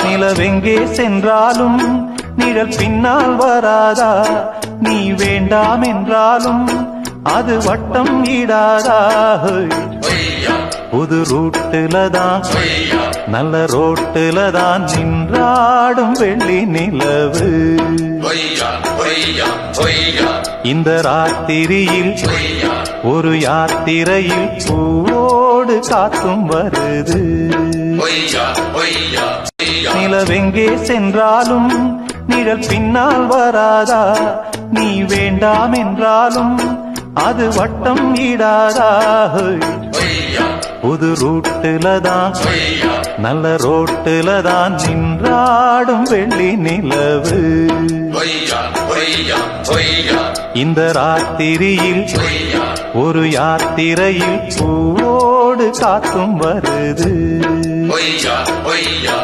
நிலவெங்கே சென்றாலும் நிழல் பின்னால் வராதா? நீ வேண்டாம் என்றாலும் அது வட்டம் ஈடாதா? புது ரூட்டுலதான் நல்ல ரோட்டுலதான் நின்றாடும் வெள்ளி நிலவு. இந்த ராத்திரியில் ஒரு யாத்திரையில் பூவோடு காத்தும் வருது. நிலவெங்கே சென்றாலும் நிழல் பின்னால் வராதா? நீ வேண்டாம் என்றாலும் அது வட்டம் ஈடாதா? புது ரூட்டுலதான் நல்ல ரோட்டுலதான் நின்றாடும் வெள்ளி நிலவு. இந்த ராத்திரியில் ஒரு யாத்திரையில் பூவோடு காத்தும் வருது.